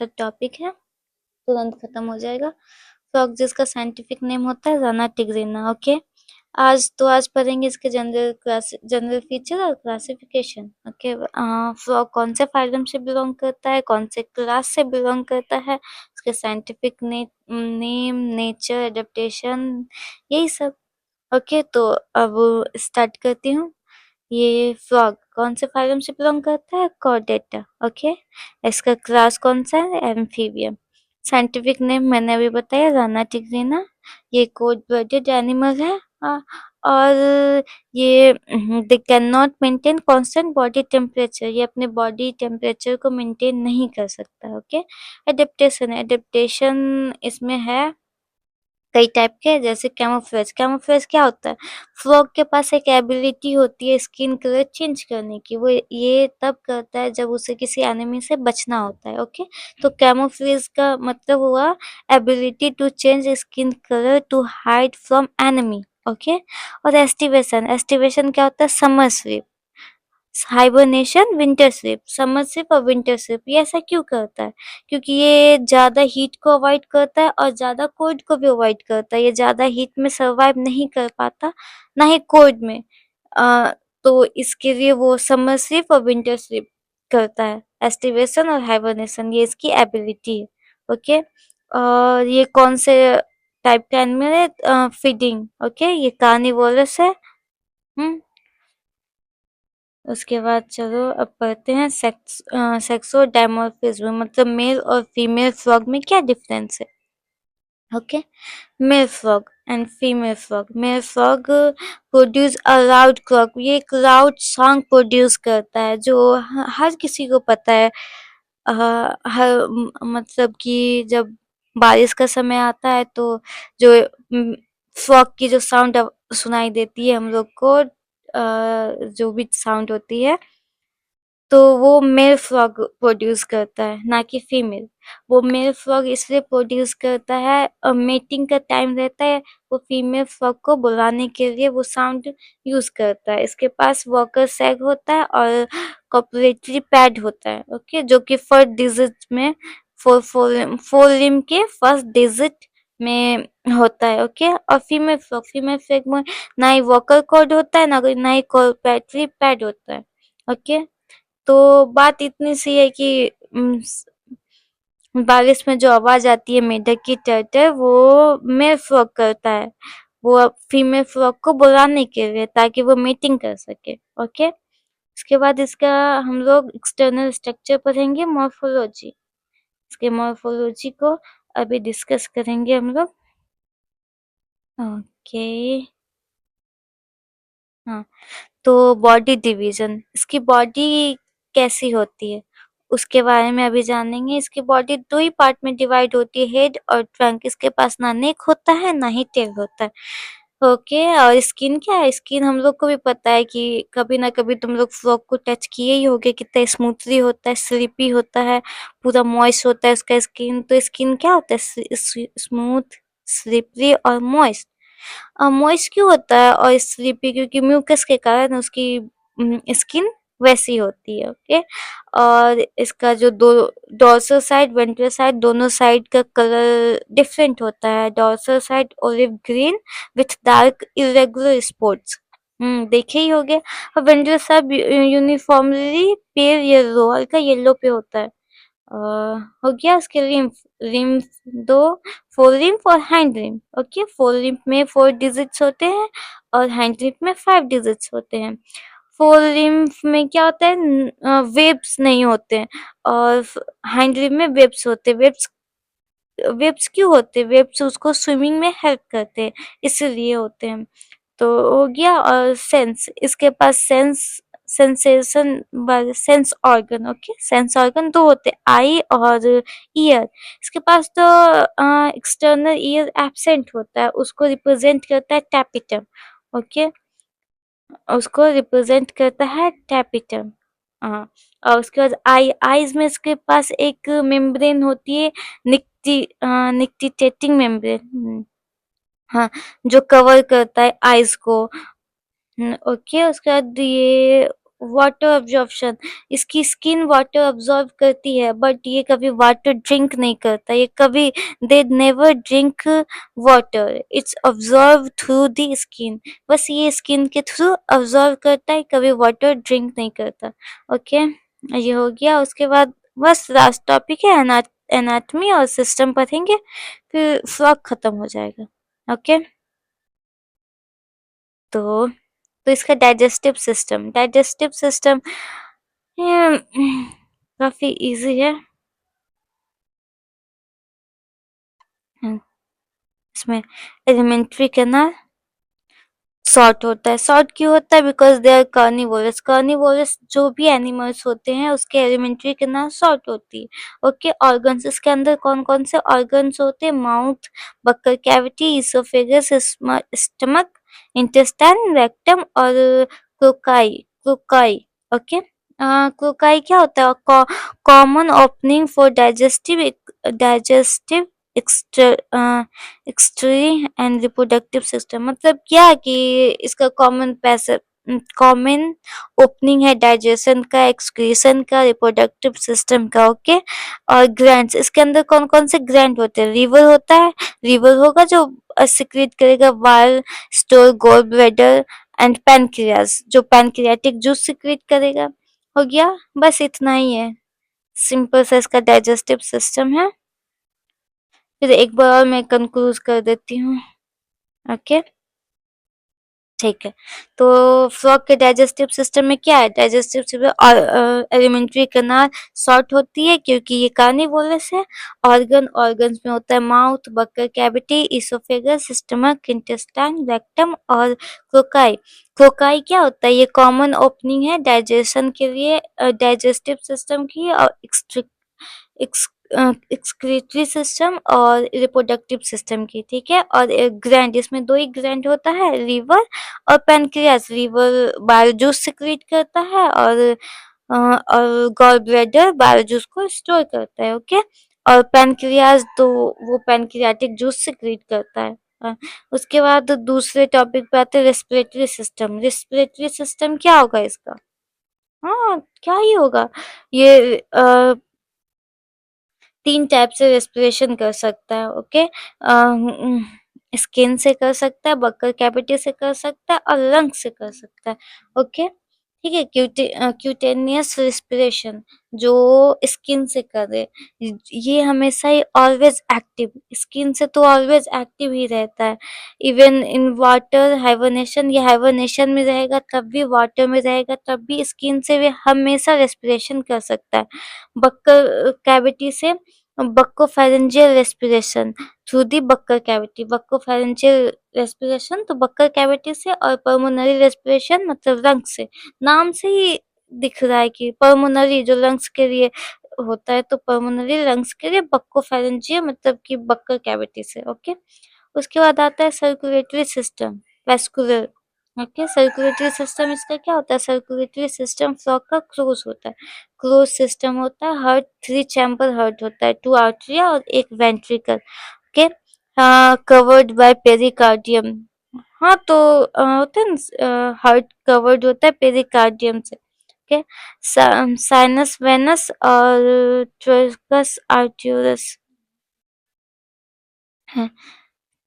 Third topic है, तुरंत खत्म हो जाएगा। फ्रॉग जिसका साइंटिफिक नेम होता है जाना टिग्रिना। ओके, आज पढ़ेंगे इसके जनरल फीचर और क्लासिफिकेशन। ओके, फ्रॉग कौन से फाइलम से बिलोंग करता है, कौन से क्लास से बिलोंग करता है, उसके साइंटिफिक नेम, नेचर, एडेप्टेशन, यही सब। ओके, तो अब स्टार्ट करती हूँ। ये फ्रॉग कौन से फाइलम से बिलोंग करता है, कॉर्डेटा। ओके, इसका क्लास कौन सा है, एम्फीबियम। साइंटिफिक नेम मैंने अभी बताया, राना टिग्रिना। ये कोड ब्लडेड एनिमल है। और ये they can not maintain constant body temperature, ये अपने बॉडी टेम्परेचर को मेंटेन नहीं कर सकता। ओके, एडेप्टेशन इसमें है कई टाइप के, जैसे कैमोफ्लेज। कैमोफ्लेज क्या होता है, फ्रॉग के पास एक एबिलिटी होती है स्किन कलर चेंज करने की। वो ये तब करता है जब उसे किसी एनिमी से बचना होता है। ओके, तो कैमोफ्लेज का मतलब हुआ ability to change skin colour to hide from enemy. Okay, और एस्टिवेशन, एस्टिवेशन क्या होता है, summer sleep. Hibernation, winter sleep. Summer sleep और विंटर स्लीप ये ऐसा क्यों करता है, क्योंकि ये ज्यादा हीट को अवॉइड करता है और ज्यादा कोल्ड को भी अवॉइड करता है। ये ज्यादा हीट में सरवाइव नहीं कर पाता, ना ही कोल्ड में। अ, तो इसके लिए वो समर स्लीप और विंटर स्लीप करता है। एस्टिवेशन और हाइबरनेशन ये इसकी एबिलिटी है। ओके, और ये कौन से टाइप का एनिमल है, फीडिंग। ओके, ये कार्निवोरस है। हम्म उसके बाद चलो अब पढ़ते हैं सेक्सो डायमॉर्फिज्म, मतलब मेल और फीमेल फ्रॉग में क्या डिफरेंस है। Okay, male frog and female frog. Male frog produce a loud croak, ये एक लाउड सॉन्ग प्रोड्यूस करता है जो हर किसी को पता है। मतलब कि जब बारिश का समय आता है तो जो फ्रॉग की जो साउंड सुनाई देती है हम लोग को, जो भी साउंड होती है, तो वो मेल फ्रॉग प्रोड्यूस करता है, ना कि फीमेल। वो मेल फ्रॉग इसलिए प्रोड्यूस करता है, मेटिंग का टाइम रहता है, वो फीमेल फ्रॉग को बुलाने के लिए वो साउंड यूज करता है। इसके पास वॉकर सैग होता है और कॉपरेटरी पैड होता है। ओके, जो कि फर्स्ट डिजिट में फोर लिम्ब के फर्स्ट डिजिट में होता है। ओके, और फीमेल फ्रॉग में ना ही वोकल कॉर्ड होता है, ना ही कॉपरेटरी पैड होता है। ओके, तो बात इतनी सी है कि बारिश में जो आवाज आती है मेढक की टर्टर, वो मेल फ्रॉग करता है, वो अब फीमेल फ्रॉग को बुलाने के लिए, ताकि वो मीटिंग कर सके। ओके, इसके बाद इसका हम लोग एक्सटर्नल स्ट्रक्चर पढ़ेंगे, मॉर्फोलॉजी। इसके मॉर्फोलॉजी को अभी डिस्कस करेंगे हम लोग। ओके, हाँ, तो बॉडी डिवीजन, इसकी बॉडी कैसी होती है उसके बारे में अभी जानेंगे। इसकी बॉडी दो ही पार्ट में डिवाइड होती है, हेड और ट्रंक। इसके पास ना नेक होता है ना ही टेल होता है। ओके, और स्किन क्या है, स्किन हम लोग को भी पता है कि कभी ना कभी तुम लोग फ्रॉग को टच किए ही होगे, कितना स्मूथली होता है, स्लिपी होता है, पूरा मॉइस्ट होता है उसका स्किन। तो स्किन क्या होता है, स्मूथ, स्लिपरी और मॉइस्ट। मॉइस्ट क्यों होता है और स्लीपी, क्योंकि म्यूकस के कारण उसकी स्किन वैसी होती है। ओके, और इसका जो दो डॉर्सल साइड, वेंट्रल साइड, दोनों साइड का कलर डिफरेंट होता है। Dorsal side olive green with dark irregular spots, देखे ही होगे। और ventral side uniformly pale yellow, हल्का येलो पे होता है। हो गया उसके लिम्फ। लिम्फ दो, फोर लिम्फ और hand lymph. Okay, four lymph में 4 डिजिट्स होते हैं और हैंड लिम्फ में 5 डिजिट्स होते हैं। फोर लिम्फ में क्या होता है, वेब्स नहीं होते हैं, और हैंड लिम्फ में वेब्स होते हैं। वेब्स वेब्स क्यों होते हैं, वेब्स उसको स्विमिंग में हेल्प करते हैं, इसलिए होते हैं। तो हो गया। और सेंस, इसके पास sensation sense organ. Okay, sense organ दो होते हैं, आई और ईयर। इसके पास तो एक्सटर्नल ईयर एब्सेंट होता है, उसको रिप्रेजेंट करता है टैपिटम। ओके, उसको रिप्रेजेंट करता है टैपिटम। हाँ, और उसके बाद आईज में इसके पास एक मेम्ब्रेन होती है, निक्टिटेटिंग मेम्ब्रेन। हाँ, जो कवर करता है आइज को। ओके, उसके बाद ये वाटर अब्जॉर्प्शन, इसकी स्किन वाटर अब्सॉर्ब करती है, बट ये कभी वाटर ड्रिंक नहीं करता, ये कभी, they never drink water, it's absorb through the skin, बस ये स्किन के थ्रू अब्सॉर्ब करता है, कभी वाटर ड्रिंक नहीं करता। ओके, ये हो गया। उसके बाद बस लास्ट टॉपिक है एनाटमी और सिस्टम पढ़ेंगे, फिर फ्रॉक खत्म हो जाएगा। ओके, तो इसका डाइजेस्टिव सिस्टम काफी इजी है। हम्म, इसमें एलिमेंट्री कैनाल शॉर्ट होता है। शॉर्ट क्यों होता है? Because they are carnivorous. Carnivorous जो भी एनिमल्स होते हैं उसके एलिमेंट्री कैनाल शॉर्ट होती है। ओके, ऑर्गन्स, इसके अंदर कौन कौन से ऑर्गन्स होते हैं? Mouth, buccal cavity, oesophagus, stomach, intestine, rectum और क्रोकाई। Cloaca, okay. क्रोकाई क्या होता है? Common opening for digestive excretory and reproductive system. मतलब क्या कि इसका कॉमन ओपनिंग है डाइजेशन का, एक्सक्रीशन का, रिप्रोडक्टिव सिस्टम का। ओके, और ग्लैंड्स, इसके अंदर कौन कौन से ग्लैंड होते हैं? लीवर होता है, लीवर होगा जो सिक्रीट करेगा bile store gall bladder and pancreas, जो पैनक्रियाटिक जूस सिक्रीट करेगा। हो गया, बस इतना ही है, सिंपल सा इसका डाइजेस्टिव सिस्टम है। फिर एक बार और मैं कंक्लूज कर देती हूँ। ओके, ठीक है। तो फ्रॉग के डाइजेस्टिव सिस्टम में क्या है? Digestive system alimentary canal short होती है क्योंकि ये कार्निवोरस है। ऑर्गन्स में होता है mouth, buccal cavity, oesophagus, stomach, intestine, rectum और क्रोकाई। क्रोकाई क्या होता है? ये कॉमन ओपनिंग है डाइजेशन के लिए, डाइजेस्टिव सिस्टम की, और एक्सक्रीटरी सिस्टम और रिप्रोडक्टिव सिस्टम की। ठीक है, और एक ग्लैंड, इसमें दो ही ग्लैंड होता है, लीवर और pancreas. Liver bile juice secrete करता है और गॉल ब्लैडर बायो जूस को स्टोर करता है। ओके, और पैनक्रियास तो वो पैनक्रियाटिक जूस सिक्रीट करता है। अ, उसके बाद दूसरे टॉपिक पे आते हैं रेस्पिरेटरी सिस्टम। रेस्पिरेटरी सिस्टम क्या होगा इसका? हाँ, क्या ही होगा ये? 3 टाइप से रेस्पिरेशन कर सकता है। ओके, स्किन से कर सकता है, बक्कल कैविटी से कर सकता है और लंग से कर सकता है। ओके, ठीक है। क्यूटेनियस रेस्पिरेशन जो स्किन से करे, ये हमेशा ही ऑलवेज एक्टिव, स्किन से तो ऑलवेज एक्टिव ही रहता है। इवन इन वाटर हाइबरनेशन, ये हाइबरनेशन में रहेगा तब भी, वाटर में रहेगा तब भी, स्किन से वे हमेशा रेस्पिरेशन कर सकता है। बक्कल कैविटी से buccopharyngeal respiration through the buccal cavity. Buccopharyngeal respiration तो बक्कल कैविटी से, और पल्मोनरी रेस्पिरेशन मतलब लंग से। नाम से ही दिख रहा है कि पल्मोनरी जो लंग्स के लिए होता है, तो पल्मोनरी लंग्स के लिए, बक्कोफेरेंजियल मतलब कि बक्कल कैविटी से। ओके, उसके बाद आता है circulatory system, vascular. Okay, circulatory system इसका क्या होता है? सर्कुलेटरी सिस्टम फ्रॉग का क्लोज होता है। क्लोज सिस्टम होता है, हार्ट 3 चैम्बर हार्ट होता है, 2 आर्टरिया और 1 ventricle. Okay, covered by pericardium. हाँ, तो होता है ना, हार्ट कवर्ड होता है पेरिकार्डियम से। ओके, साइनस वेनस और ट्रैकस आर्टियोरस है।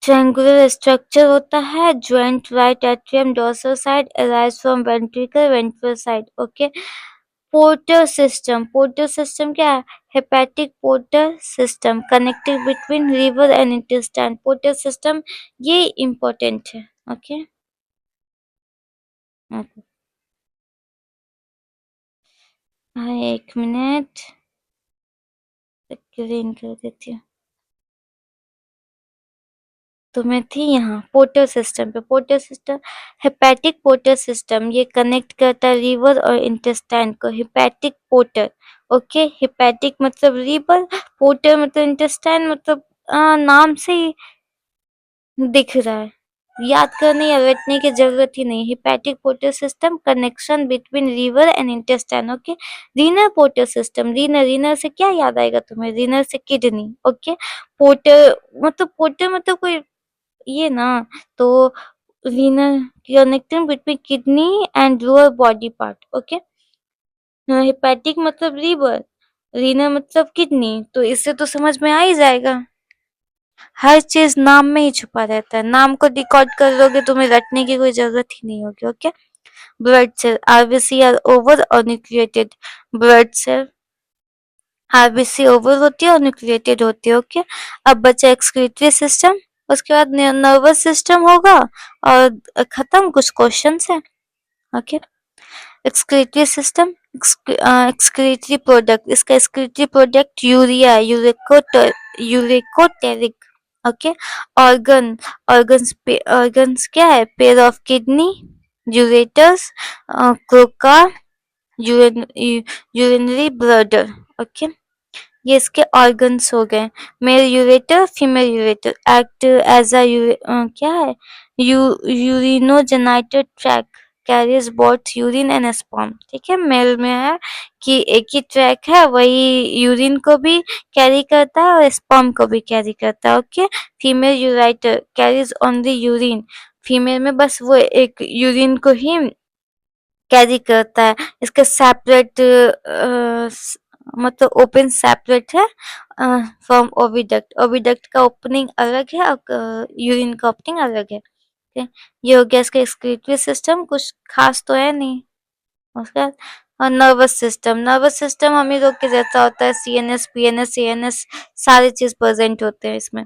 ट्रायंगुलर स्ट्रक्चर होता है, joint right atrium dorsal side arise from ventricle ventral side. Okay, porter system क्या है? Hepatic portal system connecting between liver and intestine. Porter system ये इम्पोर्टेंट है। Okay, हाँ, एक मिनट ग्रीन कर देती हूँ। तो मैं थी यहाँ पोर्टर सिस्टम पे। Porter system, hepatic portal system, ये कनेक्ट करता है लीवर और इंटेस्टाइन को। Hepatic porter. ओके, हेपेटिक मतलब लीवर, पोर्टर मतलब इंटेस्टाइन, मतलब नाम से ही दिख रहा है, याद करने या रटने की जरूरत ही नहीं। Hepatic portal system connection between liver and intestine. Okay, renal portal system, renal से क्या याद आएगा तुम्हें? रीनल से किडनी। ओके, पोर्टर मतलब कोई ये ना, तो renal connecting between kidney and lower body part. Okay, hepatic मतलब लीवर, रीनल मतलब किडनी, तो इससे तो समझ में आ ही जाएगा। हर चीज नाम में ही छुपा रहता है, नाम को डिकोड कर लोगे तुम्हें रटने की कोई जरूरत ही नहीं होगी। Okay, blood cell, RBC are oval और nucleated. Blood cell RBC oval होती है और न्यूक्लिएटेड होती है। ओके, अब बचा एक्सक्रीटरी सिस्टम, उसके बाद नर्वस सिस्टम होगा और खत्म, कुछ क्वेश्चन है। Okay, excretory system, excretory product, इसका excretory product urea, ureotelic. Okay, organ, organs क्या है, pair of kidney, ureters, cloaca, urinary bladder. Okay, ये इसके ऑर्गन्स हो गए। Male ureter, female ureter act as a क्या है, urinogenital tract carries both urine and sperm. ठीक है, मेल में है कि एक ही ट्रैक है, वही यूरिन को भी कैरी करता है और स्पर्म को भी कैरी करता है। Okay, female ureter carries only urine, female में बस वो एक यूरिन को ही कैरी करता है। इसका सेपरेट मतलब ओपन सेपरेट है फ्रॉम ओविडक्ट, ओविडक्ट का ओपनिंग अलग है और यूरिन का ओपनिंग अलग है। okay? ये हो गया इसका एक्सक्रीटरी सिस्टम, कुछ खास तो है नहीं। उसका और नर्वस सिस्टम, नर्वस सिस्टम हम ही लोग के जैसा होता है, सीएनएस, पीएनएस, सीएनएस सारे चीज प्रेजेंट होते हैं इसमें।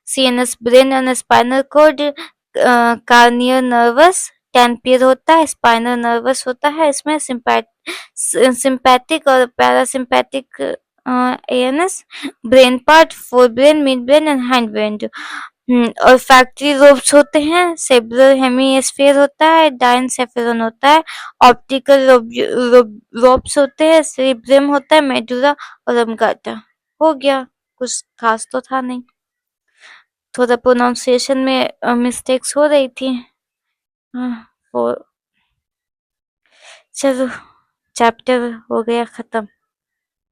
CNS brain and spinal cord, cranial nerves, टेम्पियर होता है, स्पाइनल नर्वस होता है, इसमें सिंपैथिक और parasympathetic ANS, brain part, fore brain, mid brain and hind brain. और फैक्ट्री लोब्स होते हैं, सेरेब्रल हेमिस्फीयर होता है, डायनसेफेरॉन होता है, ऑप्टिकल लोब्स होते हैं, सेरिब्रम होता है, मेडुला और अब्गाटा। हो गया, कुछ खास तो था नहीं, थोड़ा प्रोनाउंसिएशन में मिस्टेक्स हो रही थी। वो चलो, चैप्टर हो गया खत्म।